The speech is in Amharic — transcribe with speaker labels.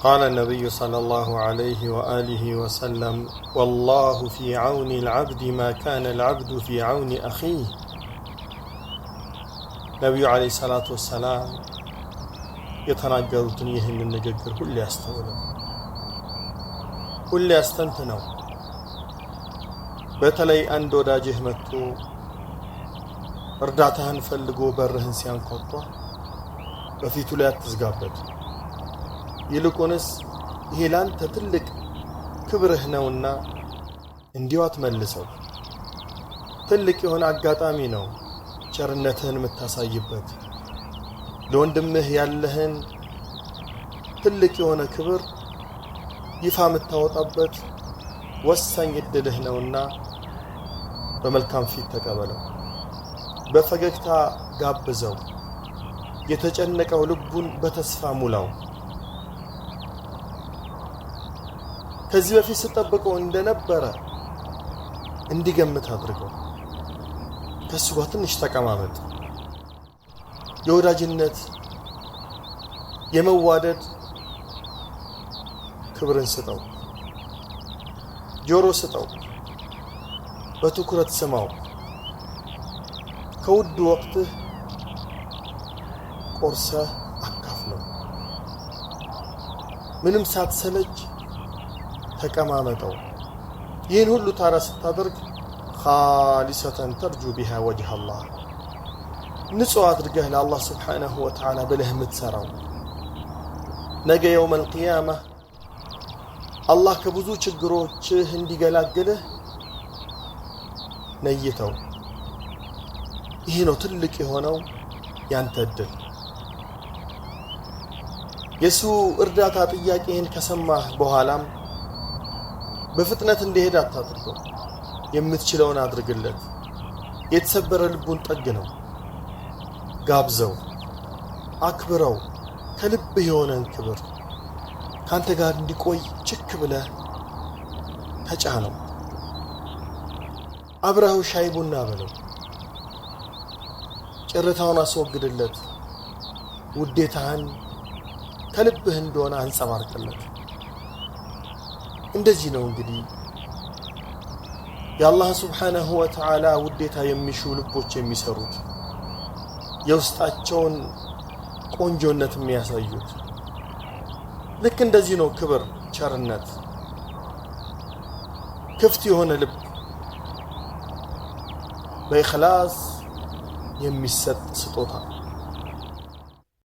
Speaker 1: قال النبي صلى الله عليه وآله وسلم والله في عون العبد ما كان العبد في عون أخيه نبي عليه الصلاة والسلام يتناقض يهن النجاكر كل يستولى كل يستنتنوا بتلي أندو داجه متو እርዳታህን ፈልጎ በርህን ሲያንኳኳ በፊቱ ላይ አትዝጋበት ይልቁንስ ይሄ ላንተ ትልቅ ክብርህ ነውና እንዲሁ አትመልሰው ትልቅ የሆነ አጋጣሚ ነው ቸርነትህን የምታሳይበት ለወንድምህ ያለህን ትልቅ የሆነ ክብር ይፋ የምታወጣበት ወሳኝ እድልህ ነውና በመልካም ፊት ተቀበለው በፈገግታ ጋብዘው የተጨነቀው ልቡን በተስፋ ሙላው ከዚህ በፊት ሲጠብቀው እንደነበረ እንዲገምት አድርገው ከሱ ጋር ትንሽ ተቀማመጥ የወዳጅነት የመዋደድ ክብርን ስጠው ጆሮ ስጠው በትኩረት ስማው ከውድ ወቅትህ ቆርሰህ አካፍለው ምንም ሳትሰለች ተቀማመጠው ይህን ሁሉ ታዲያ ስታደርግ ኻሊሰተን ተርጁ ቢሃ ወጅህ አላህ ንጹህ አድርገህ ለአላህ ስብሓነሁ ወተዓላ ብለህ የምትሰራው ነገ የውም አልቅያማ አላህ ከብዙ ችግሮችህ እንዲገላግልህ ነይተው ይህ ነው ትልቅ የሆነው ያንተ እድል የሱ እርዳታ ጥያቄህን ከሰማህ በኋላም በፍጥነት እንዲሄድ አታድርገው የምትችለውን አድርግለት የተሰበረ ልቡን ጠግነው ጋብዘው አክብረው ከልብህ የሆነን ክብር ካንተ ጋር እንዲቆይ ችክ ብለህ ተጫነው አብረኸው ሻይ ቡና በለው ጭርታውን አስወግድለት ውዴታህን ከልብህ እንደሆነ አንጸባርቅለት እንደዚህ ነው እንግዲህ የአላህ ስብሓነሁ ወተዓላ ውዴታ የሚሹ ልቦች የሚሰሩት የውስጣቸውን ቆንጆነት የሚያሳዩት ልክ እንደዚህ ነው ክብር ቸርነት ክፍት የሆነ ልብ በኢኽላስ የሚሰጥ ስጦታ